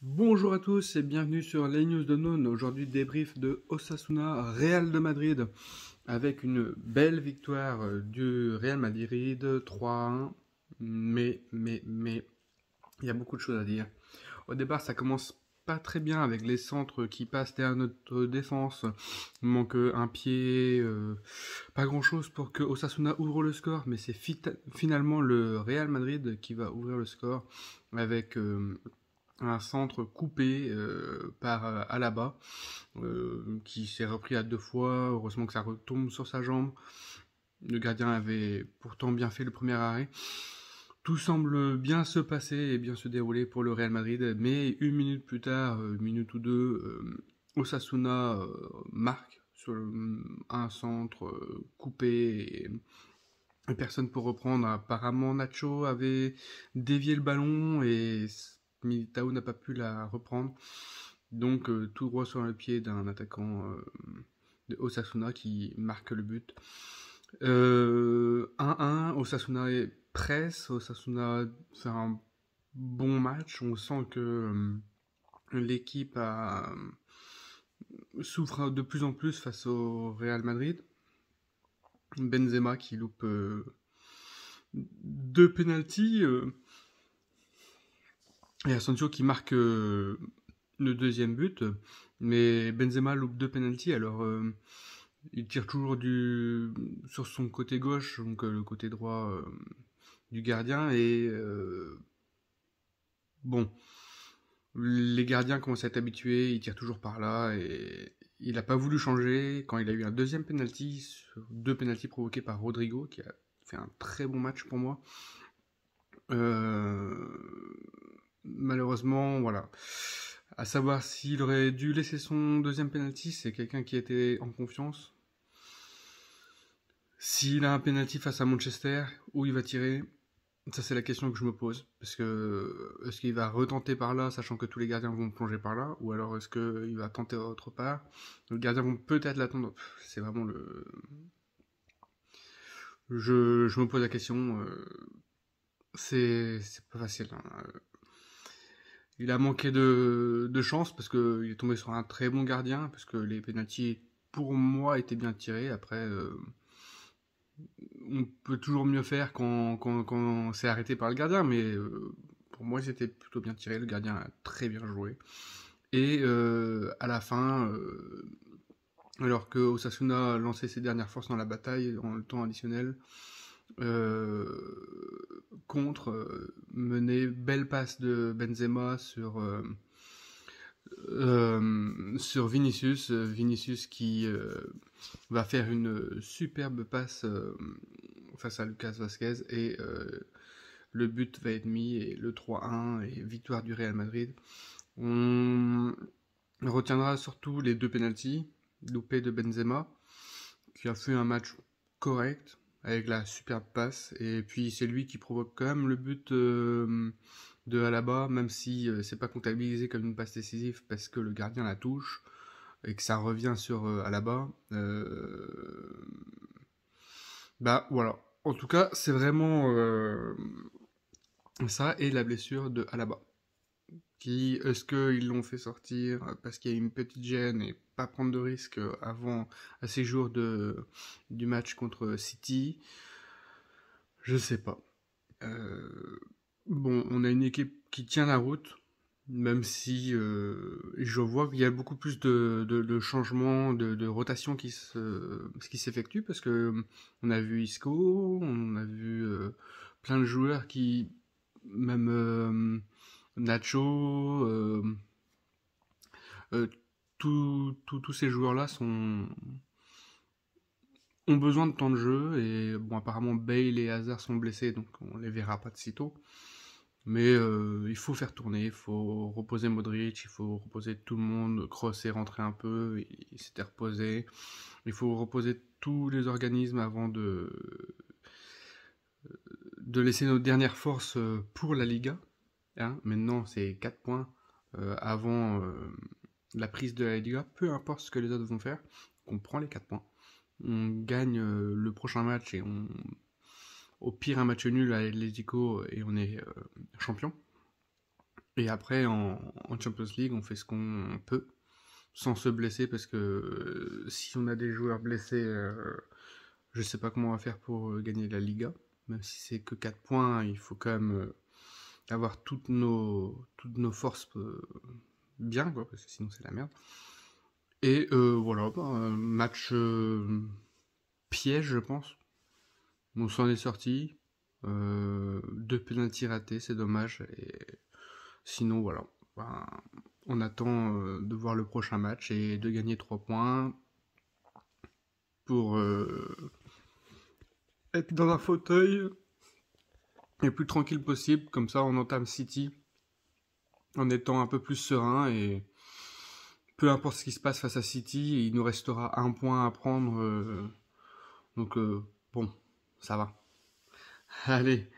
Bonjour à tous et bienvenue sur les news de None. Aujourd'hui, débrief de Osasuna Real de Madrid avec une belle victoire du Real Madrid 3-1. Mais, il y a beaucoup de choses à dire. Au départ, ça commence pas très bien avec les centres qui passent derrière notre défense. Il manque un pied, pas grand chose pour que Osasuna ouvre le score, mais c'est finalement le Real Madrid qui va ouvrir le score avec un centre coupé par Alaba, qui s'est repris à 2 fois. Heureusement que ça retombe sur sa jambe. Le gardien avait pourtant bien fait le premier arrêt. Tout semble bien se passer et bien se dérouler pour le Real Madrid, mais une minute plus tard, une minute ou deux, Osasuna marque sur un centre coupé et personne pour reprendre. Apparemment, Nacho avait dévié le ballon et Militao n'a pas pu la reprendre. Donc, tout droit sur le pied d'un attaquant de Osasuna qui marque le but. 1-1, Osasuna presse, Osasuna fait un bon match. On sent que l'équipe souffre de plus en plus face au Real Madrid. Benzema qui loupe 2 pénaltys et Asensio qui marque le deuxième but, mais Benzema loupe 2 pénaltys. Alors il tire toujours sur son côté gauche, donc le côté droit du gardien, et bon, les gardiens commencent à être habitués, ils tirent toujours par là, et il n'a pas voulu changer quand il a eu un deuxième penalty sur 2 pénaltys provoqués par Rodrigo, qui a fait un très bon match pour moi. Euh, Malheureusement, voilà. À savoir s'il aurait dû laisser son deuxième penalty, c'est quelqu'un qui était en confiance. S'il a un penalty face à Manchester, où il va tirer? Ça, c'est la question que je me pose. Parce que est-ce qu'il va retenter par là, sachant que tous les gardiens vont plonger par là, ou alors est-ce qu'il va tenter autre part? Les gardiens vont peut-être l'attendre. C'est vraiment le. Je me pose la question. C'est pas facile, hein. Il a manqué de chance parce qu'il est tombé sur un très bon gardien, parce que les pénaltys, pour moi, étaient bien tirés. Après, on peut toujours mieux faire quand c'est arrêté par le gardien, mais pour moi, c'était plutôt bien tiré. Le gardien a très bien joué. Et à la fin, alors que Osasuna lançait ses dernières forces dans la bataille, en le temps additionnel, contre mener belle passe de Benzema sur Vinicius. Vinicius qui va faire une superbe passe face à Lucas Vasquez et le but va être mis et le 3-1 et victoire du Real Madrid. On retiendra surtout les 2 pénaltys loupés de Benzema qui a fait un match correct avec la superbe passe, et puis c'est lui qui provoque quand même le but de Alaba, même si c'est pas comptabilisé comme une passe décisive parce que le gardien la touche et que ça revient sur Alaba. Bah voilà. En tout cas, c'est vraiment ça et la blessure de Alaba. Est-ce qu'ils l'ont fait sortir parce qu'il y a une petite gêne et pas prendre de risques avant, à ces jours du match contre City? Je sais pas. Euh, bon, on a une équipe qui tient la route, même si je vois qu'il y a beaucoup plus de changements, de rotations qui s'effectuent, parce que on a vu Isco, on a vu plein de joueurs qui, même Nacho, euh, tous ces joueurs-là ont besoin de temps de jeu, et bon, apparemment Bale et Hazard sont blessés, donc on les verra pas de sitôt. Mais il faut faire tourner, il faut reposer Modric, il faut reposer tout le monde. Kroos est rentré un peu, il s'était reposé. Il faut reposer tous les organismes avant de laisser nos dernières forces pour la Liga. Hein. Maintenant, c'est 4 points avant la prise de la Liga, peu importe ce que les autres vont faire. On prend les 4 points. On gagne le prochain match et au pire un match nul à l'Atlético et on est champion. Et après, en Champions League, on fait ce qu'on peut, sans se blesser, parce que si on a des joueurs blessés, je sais pas comment on va faire pour gagner la Liga. Même si c'est que 4 points, il faut quand même avoir toutes nos forces bien, quoi, parce que sinon c'est la merde. Et voilà, match piège, je pense. On s'en est sorti. 2 pénaltys ratés, c'est dommage. Et sinon, voilà. Ben, on attend de voir le prochain match et de gagner 3 points pour être dans un fauteuil le plus tranquille possible. Comme ça, on entame City en étant un peu plus serein et peu importe ce qui se passe face à City, il nous restera un point à prendre. Donc, bon, ça va. Allez,